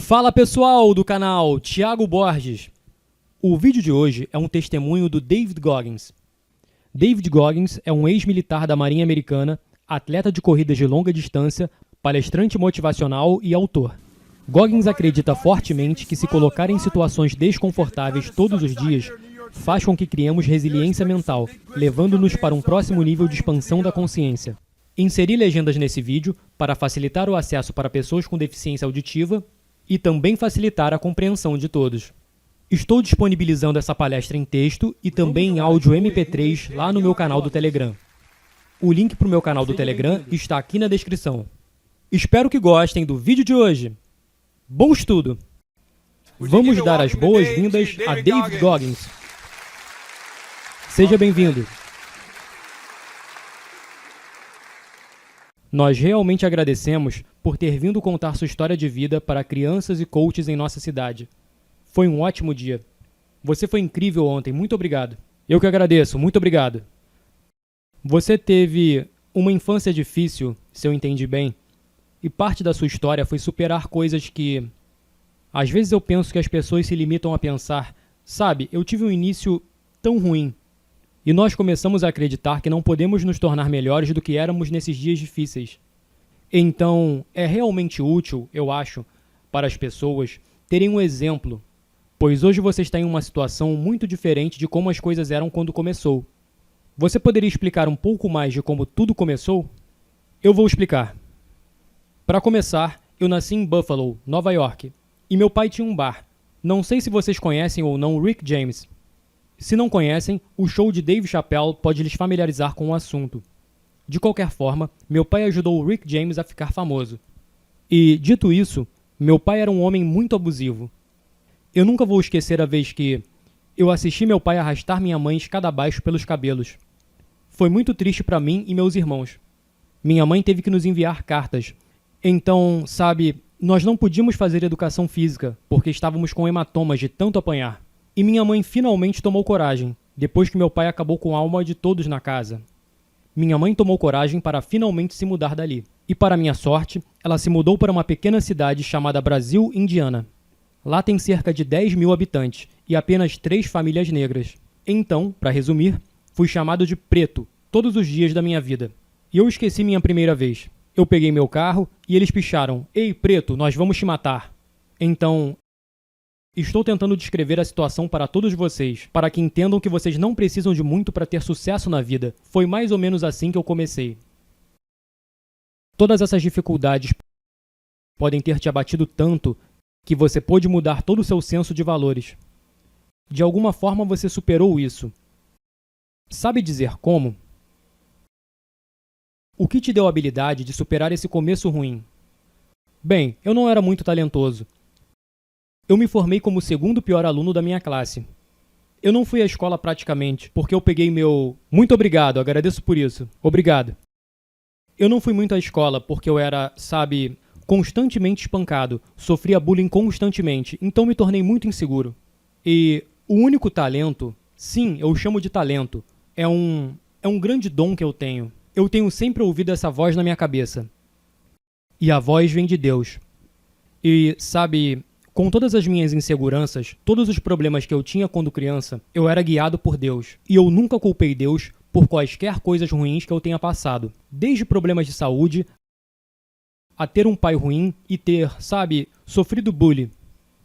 Fala pessoal do canal Thiago Borges. O vídeo de hoje é um testemunho do David Goggins. David Goggins é um ex-militar da Marinha Americana, atleta de corridas de longa distância, palestrante motivacional e autor. Goggins acredita fortemente que se colocar em situações desconfortáveis todos os dias faz com que criemos resiliência mental, levando-nos para um próximo nível de expansão da consciência. Inseri legendas nesse vídeo para facilitar o acesso para pessoas com deficiência auditiva e também facilitar a compreensão de todos. Estou disponibilizando essa palestra em texto e também em áudio MP3 lá no meu canal do Telegram. O link para o meu canal do Telegram está aqui na descrição. Espero que gostem do vídeo de hoje. Bom estudo! Vamos dar as boas-vindas a David Goggins. Seja bem-vindo. Nós realmente agradecemos por ter vindo contar sua história de vida para crianças e coaches em nossa cidade. Foi um ótimo dia. Você foi incrível ontem, muito obrigado. Eu que agradeço, muito obrigado. Você teve uma infância difícil, se eu entendi bem, e parte da sua história foi superar coisas que... Às vezes eu penso que as pessoas se limitam a pensar, sabe, eu tive um início tão ruim. E nós começamos a acreditar que não podemos nos tornar melhores do que éramos nesses dias difíceis. Então, é realmente útil, eu acho, para as pessoas terem um exemplo, pois hoje você está em uma situação muito diferente de como as coisas eram quando começou. Você poderia explicar um pouco mais de como tudo começou? Eu vou explicar. Para começar, eu nasci em Buffalo, Nova York, e meu pai tinha um bar. Não sei se vocês conhecem ou não Rick James. Se não conhecem, o show de Dave Chappelle pode lhes familiarizar com o assunto. De qualquer forma, meu pai ajudou o Rick James a ficar famoso. E, dito isso, meu pai era um homem muito abusivo. Eu nunca vou esquecer a vez que eu assisti meu pai arrastar minha mãe escada abaixo pelos cabelos. Foi muito triste para mim e meus irmãos. Minha mãe teve que nos enviar cartas. Então, sabe, nós não podíamos fazer educação física, porque estávamos com hematomas de tanto apanhar. E minha mãe finalmente tomou coragem, depois que meu pai acabou com a alma de todos na casa. Minha mãe tomou coragem para finalmente se mudar dali. E para minha sorte, ela se mudou para uma pequena cidade chamada Brasil, Indiana. Lá tem cerca de 10 mil habitantes e apenas 3 famílias negras. Então, para resumir, fui chamado de preto todos os dias da minha vida. E eu esqueci minha primeira vez. Eu peguei meu carro e eles picharam: "Ei, preto, nós vamos te matar." Então... estou tentando descrever a situação para todos vocês, para que entendam que vocês não precisam de muito para ter sucesso na vida. Foi mais ou menos assim que eu comecei. Todas essas dificuldades podem ter te abatido tanto que você pôde mudar todo o seu senso de valores. De alguma forma você superou isso. Sabe dizer como? O que te deu a habilidade de superar esse começo ruim? Bem, eu não era muito talentoso. Eu me formei como o segundo pior aluno da minha classe. Eu não fui à escola praticamente, porque eu peguei meu... Muito obrigado, agradeço por isso. Obrigado. Eu não fui muito à escola porque eu era, sabe, constantemente espancado. Sofria bullying constantemente, então me tornei muito inseguro. E o único talento, sim, eu chamo de talento, é um grande dom que eu tenho. Eu tenho sempre ouvido essa voz na minha cabeça. E a voz vem de Deus. E, sabe... com todas as minhas inseguranças, todos os problemas que eu tinha quando criança, eu era guiado por Deus. E eu nunca culpei Deus por quaisquer coisas ruins que eu tenha passado. Desde problemas de saúde, a ter um pai ruim e ter, sabe, sofrido bullying.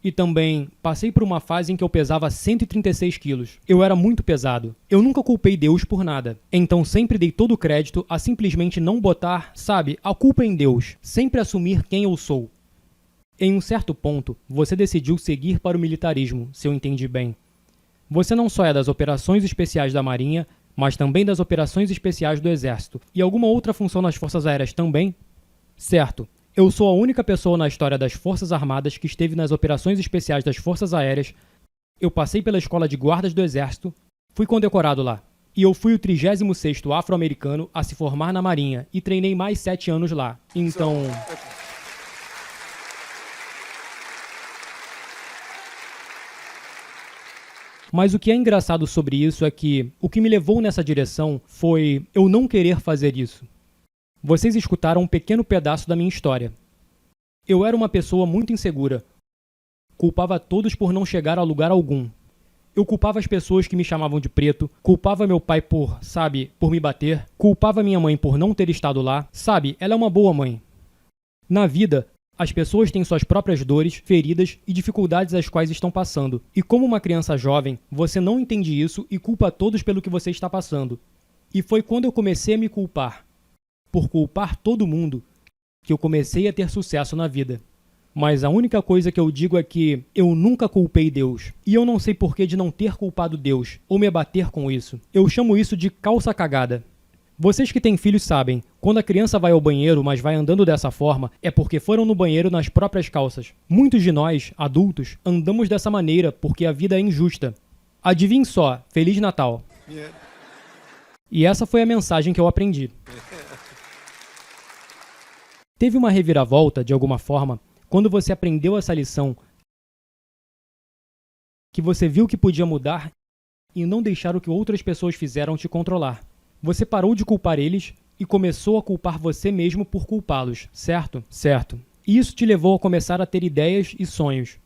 E também passei por uma fase em que eu pesava 136 quilos. Eu era muito pesado. Eu nunca culpei Deus por nada. Então sempre dei todo o crédito a simplesmente não botar, sabe, a culpa em Deus. Sempre assumir quem eu sou. Em um certo ponto, você decidiu seguir para o militarismo, se eu entendi bem. Você não só é das operações especiais da Marinha, mas também das operações especiais do Exército. E alguma outra função nas Forças Aéreas também? Certo. Eu sou a única pessoa na história das Forças Armadas que esteve nas operações especiais das Forças Aéreas. Eu passei pela Escola de Guardas do Exército, fui condecorado lá. E eu fui o 36º afro-americano a se formar na Marinha e treinei mais 7 anos lá. Então... Mas o que é engraçado sobre isso é que o que me levou nessa direção foi eu não querer fazer isso. Vocês escutaram um pequeno pedaço da minha história. Eu era uma pessoa muito insegura, culpava todos por não chegar a lugar algum. Eu culpava as pessoas que me chamavam de preto, culpava meu pai por me bater, culpava minha mãe por não ter estado lá. Ela é uma boa mãe. Na vida, as pessoas têm suas próprias dores, feridas e dificuldades às quais estão passando. E como uma criança jovem, você não entende isso e culpa todos pelo que você está passando. E foi quando eu comecei a me culpar, por culpar todo mundo, que eu comecei a ter sucesso na vida. Mas a única coisa que eu digo é que eu nunca culpei Deus. E eu não sei porquê de não ter culpado Deus, ou me abater com isso. Eu chamo isso de calça cagada. Vocês que têm filhos sabem, quando a criança vai ao banheiro, mas vai andando dessa forma, é porque foram no banheiro nas próprias calças. Muitos de nós, adultos, andamos dessa maneira porque a vida é injusta. Adivinhe só, Feliz Natal. E essa foi a mensagem que eu aprendi. Teve uma reviravolta, de alguma forma, quando você aprendeu essa lição, que você viu que podia mudar e não deixar o que outras pessoas fizeram te controlar. Você parou de culpar eles e começou a culpar você mesmo por culpá-los, certo? Certo. E isso te levou a começar a ter ideias e sonhos.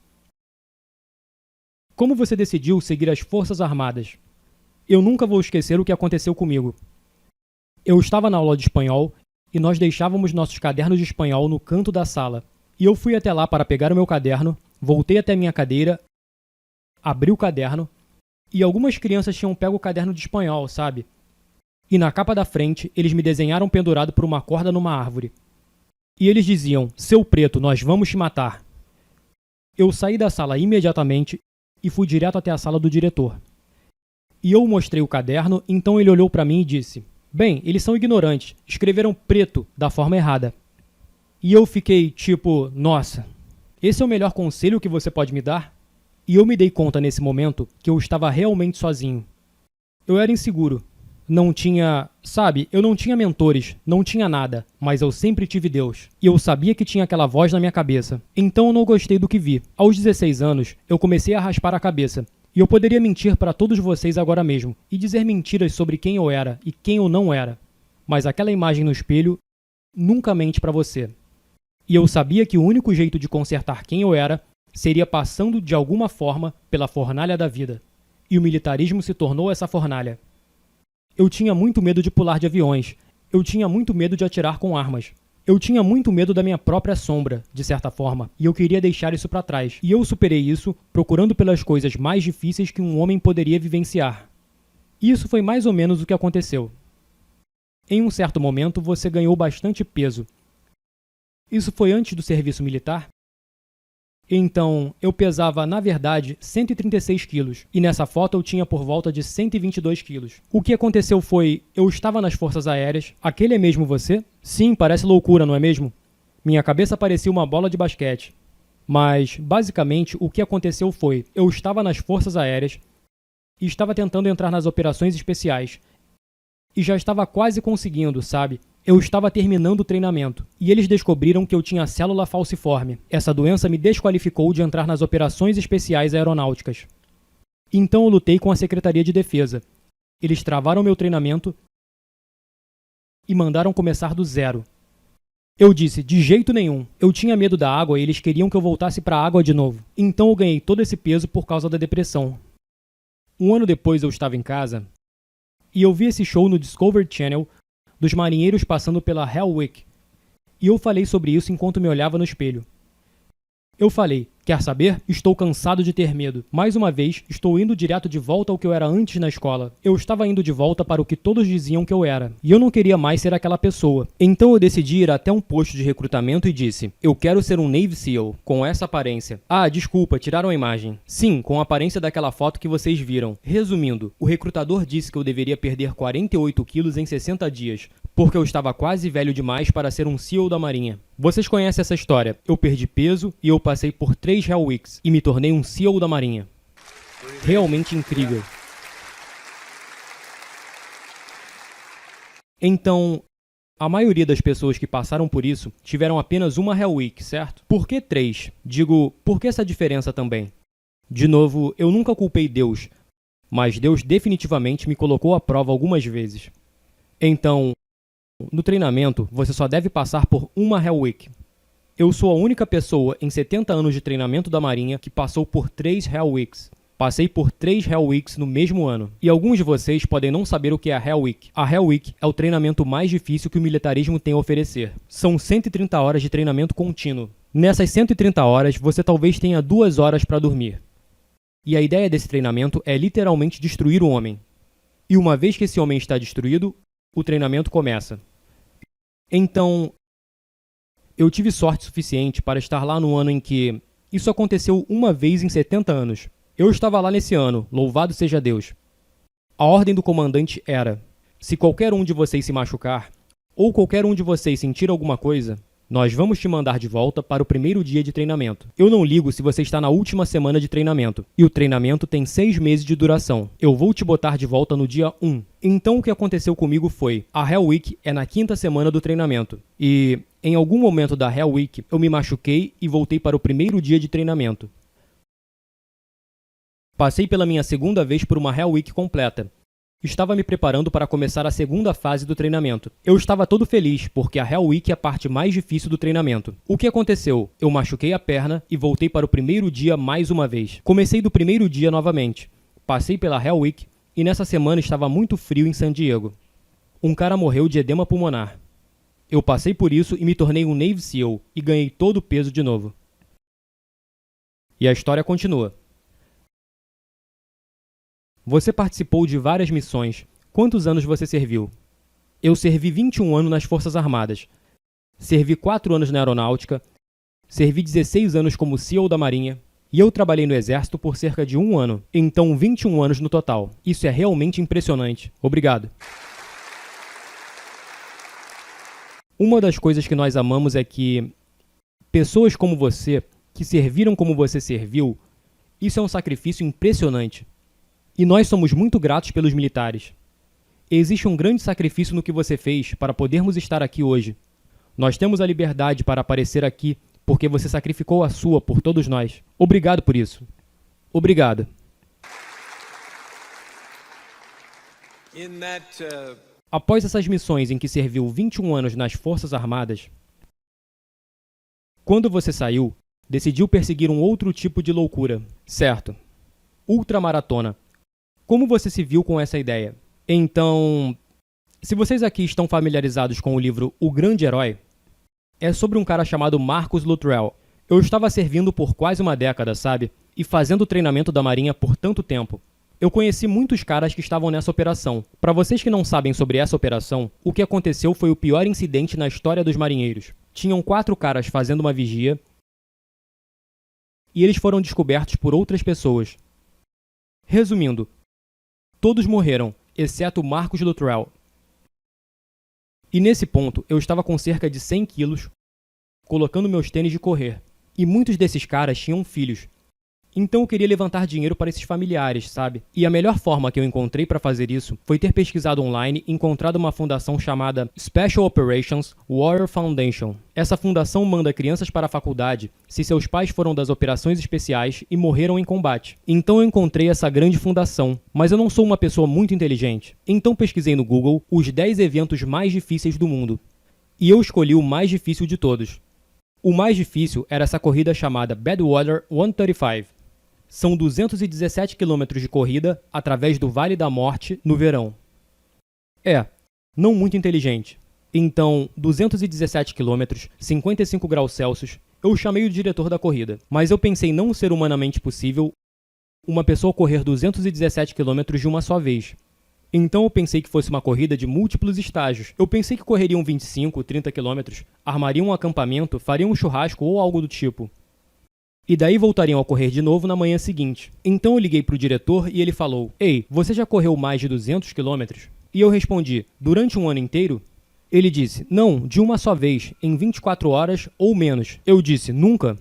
Como você decidiu seguir as Forças Armadas? Eu nunca vou esquecer o que aconteceu comigo. Eu estava na aula de espanhol e nós deixávamos nossos cadernos de espanhol no canto da sala. E eu fui até lá para pegar o meu caderno, voltei até minha cadeira, abri o caderno e algumas crianças tinham pego o caderno de espanhol, sabe? E na capa da frente, eles me desenharam pendurado por uma corda numa árvore. E eles diziam, seu preto, nós vamos te matar. Eu saí da sala imediatamente e fui direto até a sala do diretor. E eu mostrei o caderno, então ele olhou para mim e disse, bem, eles são ignorantes, escreveram preto da forma errada. E eu fiquei tipo, nossa, esse é o melhor conselho que você pode me dar? E eu me dei conta nesse momento que eu estava realmente sozinho. Eu era inseguro. Eu não tinha mentores, não tinha nada, mas eu sempre tive Deus. E eu sabia que tinha aquela voz na minha cabeça. Então eu não gostei do que vi. Aos 16 anos, eu comecei a raspar a cabeça. E eu poderia mentir para todos vocês agora mesmo, e dizer mentiras sobre quem eu era e quem eu não era. Mas aquela imagem no espelho nunca mente para você. E eu sabia que o único jeito de consertar quem eu era seria passando de alguma forma pela fornalha da vida. E o militarismo se tornou essa fornalha. Eu tinha muito medo de pular de aviões. Eu tinha muito medo de atirar com armas. Eu tinha muito medo da minha própria sombra, de certa forma, e eu queria deixar isso para trás. E eu superei isso procurando pelas coisas mais difíceis que um homem poderia vivenciar. E isso foi mais ou menos o que aconteceu. Em um certo momento, você ganhou bastante peso. Isso foi antes do serviço militar? Então, eu pesava, na verdade, 136 quilos, e nessa foto eu tinha por volta de 122 quilos. O que aconteceu foi, eu estava nas Forças Aéreas. Aquele é mesmo você? Sim, parece loucura, não é mesmo? Minha cabeça parecia uma bola de basquete. Mas, basicamente, o que aconteceu foi, eu estava nas Forças Aéreas e estava tentando entrar nas operações especiais. E já estava quase conseguindo, sabe? Eu estava terminando o treinamento, e eles descobriram que eu tinha célula falciforme. Essa doença me desqualificou de entrar nas operações especiais aeronáuticas. Então eu lutei com a Secretaria de Defesa. Eles travaram meu treinamento e mandaram começar do zero. Eu disse, de jeito nenhum. Eu tinha medo da água e eles queriam que eu voltasse para a água de novo. Então eu ganhei todo esse peso por causa da depressão. Um ano depois eu estava em casa e eu vi esse show no Discovery Channel dos marinheiros passando pela Hell Week. E eu falei sobre isso enquanto me olhava no espelho. Eu falei, quer saber? Estou cansado de ter medo. Mais uma vez, estou indo direto de volta ao que eu era antes na escola. Eu estava indo de volta para o que todos diziam que eu era. E eu não queria mais ser aquela pessoa. Então eu decidi ir até um posto de recrutamento e disse, eu quero ser um Navy SEAL, com essa aparência. Ah, desculpa, tiraram a imagem. Sim, com a aparência daquela foto que vocês viram. Resumindo, o recrutador disse que eu deveria perder 48 quilos em 60 dias, porque eu estava quase velho demais para ser um SEAL da Marinha. Vocês conhecem essa história. Eu perdi peso e eu passei por 3 Hell Weeks e me tornei um SEAL da Marinha. Realmente incrível. Então, a maioria das pessoas que passaram por isso tiveram apenas uma Hell Week, certo? Por que 3? Digo, por que essa diferença também? De novo, eu nunca culpei Deus, mas Deus definitivamente me colocou à prova algumas vezes. Então, no treinamento, você só deve passar por uma Hell Week. Eu sou a única pessoa em 70 anos de treinamento da Marinha que passou por 3 Hell Weeks. Passei por 3 Hell Weeks no mesmo ano. E alguns de vocês podem não saber o que é a Hell Week. A Hell Week é o treinamento mais difícil que o militarismo tem a oferecer. São 130 horas de treinamento contínuo. Nessas 130 horas, você talvez tenha 2 horas para dormir. E a ideia desse treinamento é literalmente destruir o homem. E uma vez que esse homem está destruído, o treinamento começa. Então, eu tive sorte suficiente para estar lá no ano em que isso aconteceu uma vez em 70 anos. Eu estava lá nesse ano, louvado seja Deus. A ordem do comandante era: se qualquer um de vocês se machucar, ou qualquer um de vocês sentir alguma coisa, nós vamos te mandar de volta para o primeiro dia de treinamento. Eu não ligo se você está na última semana de treinamento, e o treinamento tem 6 meses de duração. Eu vou te botar de volta no dia 1. Então o que aconteceu comigo foi, a Hell Week é na 5ª semana do treinamento, e em algum momento da Hell Week eu me machuquei e voltei para o primeiro dia de treinamento. Passei pela minha segunda vez por uma Hell Week completa. Estava me preparando para começar a segunda fase do treinamento. Eu estava todo feliz, porque a Hell Week é a parte mais difícil do treinamento. O que aconteceu? Eu machuquei a perna e voltei para o primeiro dia mais uma vez. Comecei do primeiro dia novamente. Passei pela Hell Week e nessa semana estava muito frio em San Diego. Um cara morreu de edema pulmonar. Eu passei por isso e me tornei um Navy SEAL e ganhei todo o peso de novo. E a história continua. Você participou de várias missões. Quantos anos você serviu? Eu servi 21 anos nas Forças Armadas. Servi 4 anos na Aeronáutica. Servi 16 anos como SEAL da Marinha. E eu trabalhei no Exército por cerca de 1 ano. Então 21 anos no total. Isso é realmente impressionante. Obrigado. Uma das coisas que nós amamos é que pessoas como você, que serviram como você serviu, isso é um sacrifício impressionante. E nós somos muito gratos pelos militares. Existe um grande sacrifício no que você fez para podermos estar aqui hoje. Nós temos a liberdade para aparecer aqui porque você sacrificou a sua por todos nós. Obrigado por isso. Obrigado. Após essas missões em que serviu 21 anos nas Forças Armadas, quando você saiu, decidiu perseguir um outro tipo de loucura, certo? Ultramaratona. Como você se viu com essa ideia? Então, se vocês aqui estão familiarizados com o livro O Grande Herói, é sobre um cara chamado Marcus Luttrell. Eu estava servindo por quase uma década, sabe? E fazendo o treinamento da Marinha por tanto tempo. Eu conheci muitos caras que estavam nessa operação. Para vocês que não sabem sobre essa operação, o que aconteceu foi o pior incidente na história dos marinheiros. Tinham 4 caras fazendo uma vigia e eles foram descobertos por outras pessoas. Resumindo, todos morreram, exceto Marcus Luttrell. E nesse ponto, eu estava com cerca de 100 quilos, colocando meus tênis de correr. E muitos desses caras tinham filhos. Então eu queria levantar dinheiro para esses familiares, sabe? E a melhor forma que eu encontrei para fazer isso foi ter pesquisado online e encontrado uma fundação chamada Special Operations Warrior Foundation. Essa fundação manda crianças para a faculdade se seus pais foram das operações especiais e morreram em combate. Então eu encontrei essa grande fundação, mas eu não sou uma pessoa muito inteligente. Então pesquisei no Google os 10 eventos mais difíceis do mundo. E eu escolhi o mais difícil de todos. O mais difícil era essa corrida chamada Badwater 135. São 217 quilômetros de corrida através do Vale da Morte no verão. Não muito inteligente. Então, 217 quilômetros, 55 graus Celsius, eu chamei o diretor da corrida. Mas eu pensei não ser humanamente possível uma pessoa correr 217 quilômetros de uma só vez. Então eu pensei que fosse uma corrida de múltiplos estágios. Eu pensei que correriam 25, 30 quilômetros, armariam um acampamento, fariam um churrasco ou algo do tipo. E daí voltariam a correr de novo na manhã seguinte. Então eu liguei para o diretor e ele falou: "Ei, você já correu mais de 200 quilômetros?" E eu respondi: "Durante um ano inteiro?" Ele disse: "Não, de uma só vez, em 24 horas ou menos." Eu disse: "Nunca?"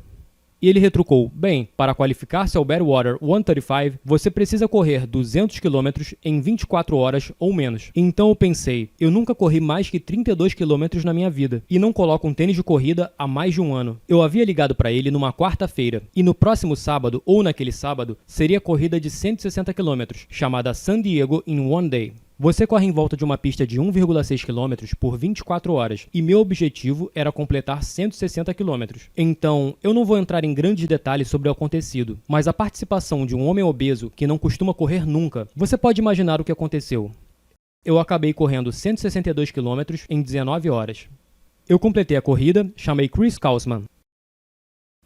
E ele retrucou: "Bem, para qualificar-se ao Badwater 135, você precisa correr 200 km em 24 horas ou menos." Então eu pensei, eu nunca corri mais que 32 km na minha vida, e não coloco um tênis de corrida há mais de um ano. Eu havia ligado para ele numa quarta-feira, e no próximo sábado, ou naquele sábado, seria a corrida de 160 km, chamada San Diego in One Day. Você corre em volta de uma pista de 1,6 km por 24 horas, e meu objetivo era completar 160 km. Então, eu não vou entrar em grandes detalhes sobre o acontecido, mas a participação de um homem obeso que não costuma correr nunca, você pode imaginar o que aconteceu. Eu acabei correndo 162 km em 19 horas. Eu completei a corrida, chamei Chris Kausman.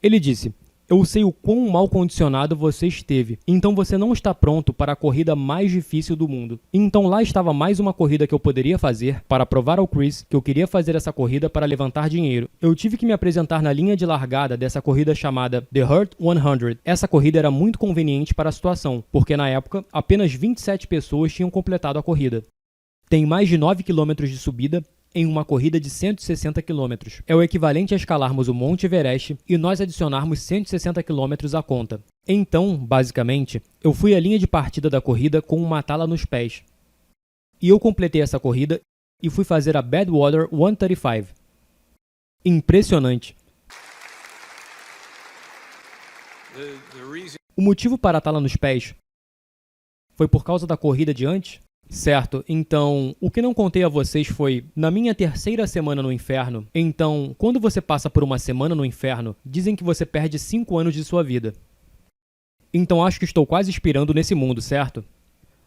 Ele disse: eu sei o quão mal condicionado você esteve, então você não está pronto para a corrida mais difícil do mundo. Então lá estava mais uma corrida que eu poderia fazer para provar ao Chris que eu queria fazer essa corrida para levantar dinheiro. Eu tive que me apresentar na linha de largada dessa corrida chamada The Hurt 100. Essa corrida era muito conveniente para a situação, porque na época apenas 27 pessoas tinham completado a corrida. Tem mais de 9 km de subida em uma corrida de 160 km. É o equivalente a escalarmos o Monte Everest e nós adicionarmos 160 km à conta. Então, basicamente, eu fui à linha de partida da corrida com uma tala nos pés. E eu completei essa corrida e fui fazer a Badwater 135. Impressionante. O motivo para a tala nos pés foi por causa da corrida de antes? Certo, então, o que não contei a vocês foi, na minha terceira semana no inferno, então, quando você passa por uma semana no inferno, dizem que você perde 5 anos de sua vida. Então acho que estou quase expirando nesse mundo, certo?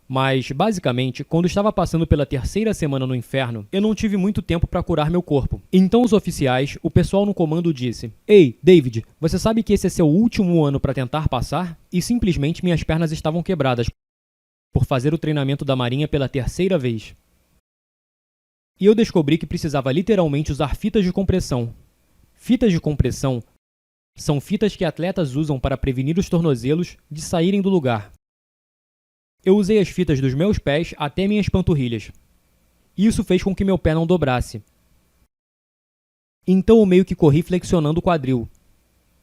Mas, basicamente, quando estava passando pela terceira semana no inferno, eu não tive muito tempo para curar meu corpo. Então os oficiais, o pessoal no comando disse: Ei, David, você sabe que esse é seu último ano para tentar passar? E simplesmente minhas pernas estavam quebradas por fazer o treinamento da Marinha pela terceira vez. E eu descobri que precisava literalmente usar fitas de compressão. Fitas de compressão são fitas que atletas usam para prevenir os tornozelos de saírem do lugar. Eu usei as fitas dos meus pés até minhas panturrilhas. Isso fez com que meu pé não dobrasse. Então eu meio que corri flexionando o quadril.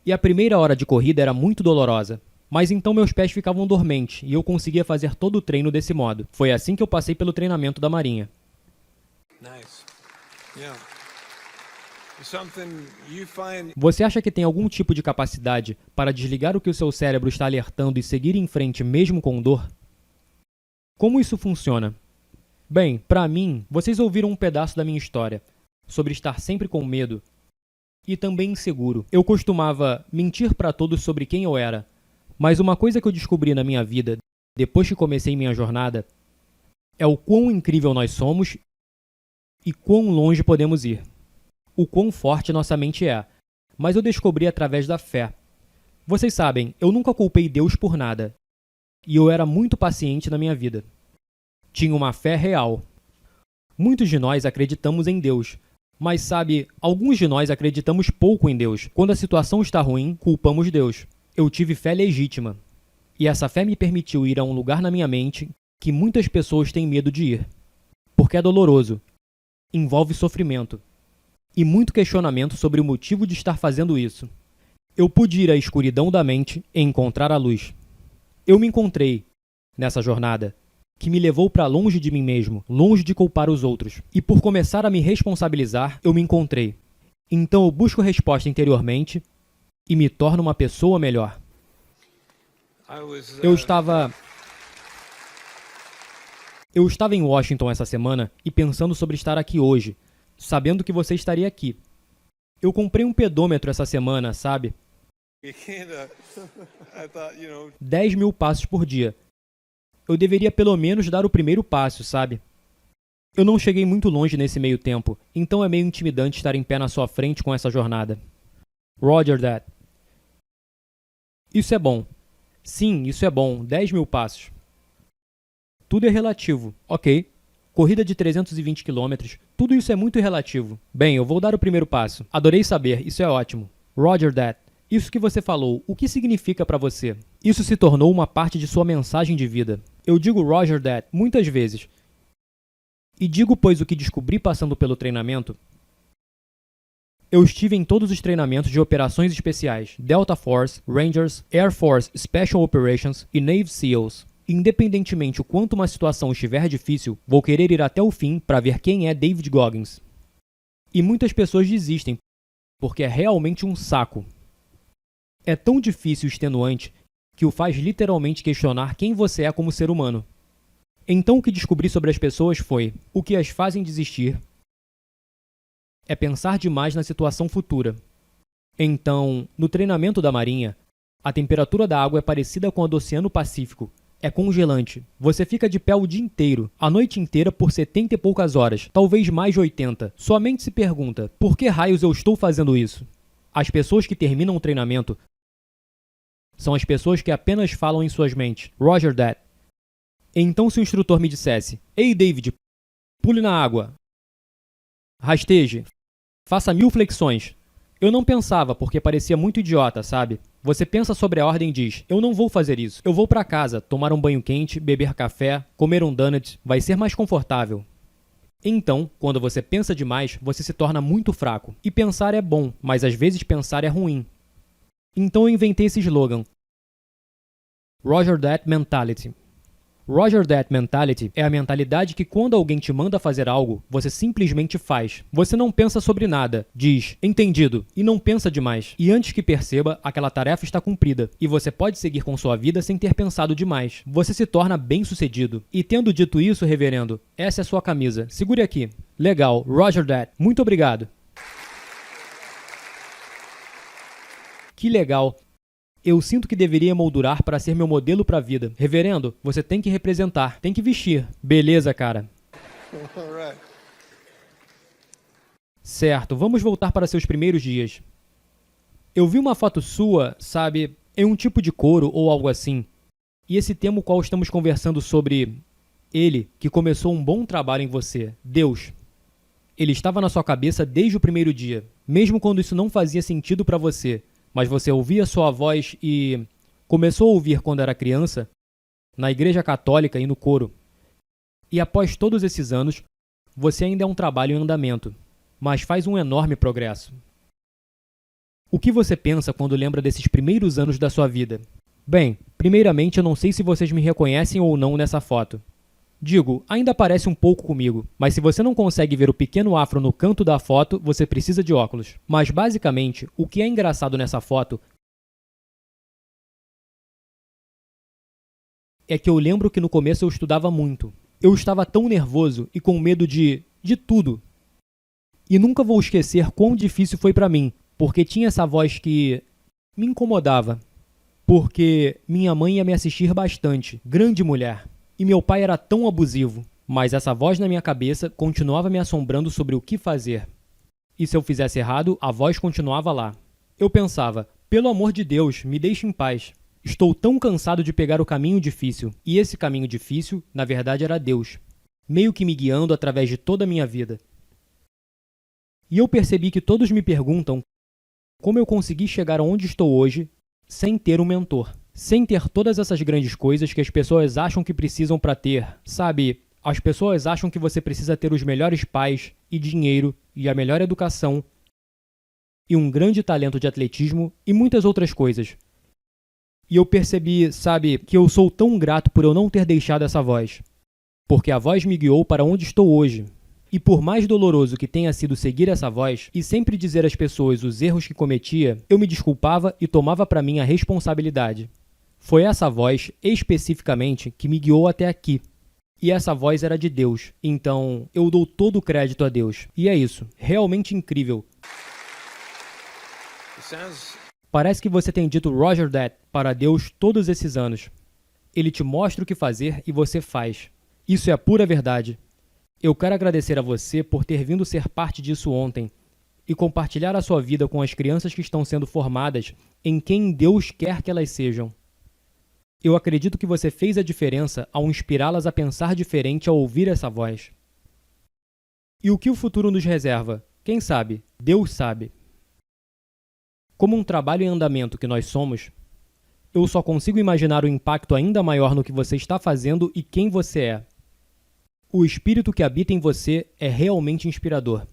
E a primeira hora de corrida era muito dolorosa. Mas então meus pés ficavam dormentes e eu conseguia fazer todo o treino desse modo. Foi assim que eu passei pelo treinamento da Marinha. Nice. Yeah. Você acha que tem algum tipo de capacidade para desligar o que o seu cérebro está alertando e seguir em frente mesmo com dor? Como isso funciona? Bem, para mim, vocês ouviram um pedaço da minha história sobre estar sempre com medo e também inseguro. Eu costumava mentir para todos sobre quem eu era. Mas uma coisa que eu descobri na minha vida, depois que comecei minha jornada, é o quão incrível nós somos e quão longe podemos ir. O quão forte nossa mente é. Mas eu descobri através da fé. Vocês sabem, eu nunca culpei Deus por nada. E eu era muito paciente na minha vida. Tinha uma fé real. Muitos de nós acreditamos em Deus. Mas sabe, alguns de nós acreditamos pouco em Deus. Quando a situação está ruim, culpamos Deus. Eu tive fé legítima. E essa fé me permitiu ir a um lugar na minha mente que muitas pessoas têm medo de ir. Porque é doloroso. Envolve sofrimento. E muito questionamento sobre o motivo de estar fazendo isso. Eu pude ir à escuridão da mente e encontrar a luz. Eu me encontrei nessa jornada que me levou para longe de mim mesmo, longe de culpar os outros. E por começar a me responsabilizar, eu me encontrei. Então eu busco resposta interiormente e me torno uma pessoa melhor. Eu estava em Washington essa semana e pensando sobre estar aqui hoje, sabendo que você estaria aqui. Eu comprei um pedômetro essa semana, sabe? 10 mil passos por dia. Eu deveria pelo menos dar o primeiro passo, sabe? Eu não cheguei muito longe nesse meio tempo, então é meio intimidante estar em pé na sua frente com essa jornada. Roger that. Isso é bom. Sim, isso é bom. 10 mil passos. Tudo é relativo. Ok. Corrida de 320 km. Tudo isso é muito relativo. Bem, eu vou dar o primeiro passo. Adorei saber. Isso é ótimo. Roger that. Isso que você falou, o que significa para você? Isso se tornou uma parte de sua mensagem de vida. Eu digo Roger that muitas vezes. E digo pois o que descobri passando pelo treinamento. Eu estive em todos os treinamentos de operações especiais, Delta Force, Rangers, Air Force Special Operations e Navy SEALs. Independentemente o quanto uma situação estiver difícil, vou querer ir até o fim para ver quem é David Goggins. E muitas pessoas desistem, porque é realmente um saco. É tão difícil e extenuante que o faz literalmente questionar quem você é como ser humano. Então o que descobri sobre as pessoas foi: o que as fazem desistir é pensar demais na situação futura. Então, no treinamento da Marinha, a temperatura da água é parecida com a do Oceano Pacífico. É congelante. Você fica de pé o dia inteiro, a noite inteira por 70 e poucas horas, talvez mais de 80. Sua mente se pergunta: por que raios eu estou fazendo isso? As pessoas que terminam o treinamento são as pessoas que apenas falam em suas mentes. Roger that. Então se o instrutor me dissesse: ei David, pule na água, rasteje, faça 1000 flexões. Eu não pensava porque parecia muito idiota, sabe? Você pensa sobre a ordem e diz: eu não vou fazer isso. Eu vou para casa, tomar um banho quente, beber café, comer um donut, vai ser mais confortável. Então, quando você pensa demais, você se torna muito fraco. E pensar é bom, mas às vezes pensar é ruim. Então eu inventei esse slogan: Roger that mentality. Roger that mentality é a mentalidade que quando alguém te manda fazer algo, você simplesmente faz. Você não pensa sobre nada, diz, entendido, e não pensa demais. E antes que perceba, aquela tarefa está cumprida. E você pode seguir com sua vida sem ter pensado demais. Você se torna bem-sucedido. E tendo dito isso, reverendo, essa é a sua camisa. Segure aqui. Legal, Roger that. Muito obrigado. Que legal. Eu sinto que deveria moldurar para ser meu modelo para a vida. Reverendo, você tem que representar, tem que vestir. Beleza, cara. All right. Certo, vamos voltar para seus primeiros dias. Eu vi uma foto sua, sabe, em um tipo de couro ou algo assim. E esse tema o qual estamos conversando sobre ele, que começou um bom trabalho em você, Deus. Ele estava na sua cabeça desde o primeiro dia, mesmo quando isso não fazia sentido para você. Mas você ouvia sua voz e começou a ouvir quando era criança, na igreja católica e no coro. E após todos esses anos, você ainda é um trabalho em andamento, mas faz um enorme progresso. O que você pensa quando lembra desses primeiros anos da sua vida? Bem, primeiramente eu não sei se vocês me reconhecem ou não nessa foto. Digo, ainda parece um pouco comigo, mas se você não consegue ver o pequeno afro no canto da foto, você precisa de óculos. Mas basicamente, o que é engraçado nessa foto é que eu lembro que no começo eu estudava muito. Eu estava tão nervoso e com medo de tudo. E nunca vou esquecer quão difícil foi pra mim, porque tinha essa voz que me incomodava. Porque minha mãe ia me assistir bastante, grande mulher. E meu pai era tão abusivo, mas essa voz na minha cabeça continuava me assombrando sobre o que fazer. E se eu fizesse errado, a voz continuava lá. Eu pensava, pelo amor de Deus, me deixe em paz. Estou tão cansado de pegar o caminho difícil. E esse caminho difícil, na verdade, era Deus, meio que me guiando através de toda a minha vida. E eu percebi que todos me perguntam como eu consegui chegar onde estou hoje sem ter um mentor. Sem ter todas essas grandes coisas que as pessoas acham que precisam para ter, sabe? As pessoas acham que você precisa ter os melhores pais, e dinheiro, e a melhor educação, e um grande talento de atletismo, e muitas outras coisas. E eu percebi, sabe, que eu sou tão grato por eu não ter deixado essa voz. Porque a voz me guiou para onde estou hoje. E por mais doloroso que tenha sido seguir essa voz e sempre dizer às pessoas os erros que cometia, eu me desculpava e tomava para mim a responsabilidade. Foi essa voz, especificamente, que me guiou até aqui. E essa voz era de Deus. Então, eu dou todo o crédito a Deus. E é isso. Realmente incrível. Parece que você tem dito Roger that para Deus todos esses anos. Ele te mostra o que fazer e você faz. Isso é a pura verdade. Eu quero agradecer a você por ter vindo ser parte disso ontem e compartilhar a sua vida com as crianças que estão sendo formadas em quem Deus quer que elas sejam. Eu acredito que você fez a diferença ao inspirá-las a pensar diferente ao ouvir essa voz. E o que o futuro nos reserva? Quem sabe? Deus sabe. Como um trabalho em andamento que nós somos, eu só consigo imaginar o impacto ainda maior no que você está fazendo e quem você é. O espírito que habita em você é realmente inspirador.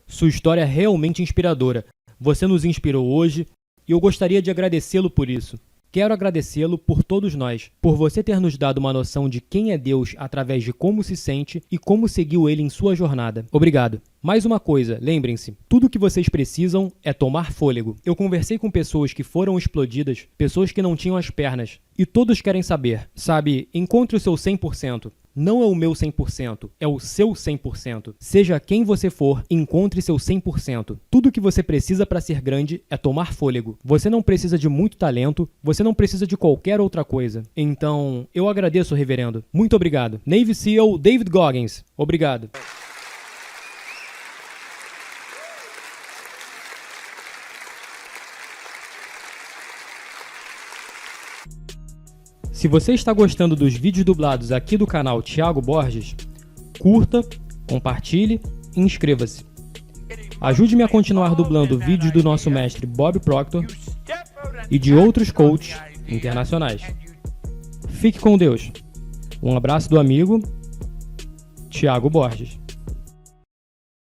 Sua história é realmente inspiradora. Você nos inspirou hoje e eu gostaria de agradecê-lo por isso. Quero agradecê-lo por todos nós, por você ter nos dado uma noção de quem é Deus através de como se sente e como seguiu ele em sua jornada. Obrigado. Mais uma coisa, lembrem-se, tudo o que vocês precisam é tomar fôlego. Eu conversei com pessoas que foram explodidas, pessoas que não tinham as pernas, e todos querem saber, sabe, encontre o seu 100%. não é o meu 100%, é o seu 100%. Seja quem você for, encontre seu 100%. Tudo que você precisa para ser grande é tomar fôlego. Você não precisa de muito talento, você não precisa de qualquer outra coisa. Então, eu agradeço, reverendo. Muito obrigado. Navy SEAL David Goggins. Obrigado. Se você está gostando dos vídeos dublados aqui do canal Thiago Borges, curta, compartilhe e inscreva-se. Ajude-me a continuar dublando vídeos do nosso mestre Bob Proctor e de outros coaches internacionais. Fique com Deus. Um abraço do amigo Thiago Borges.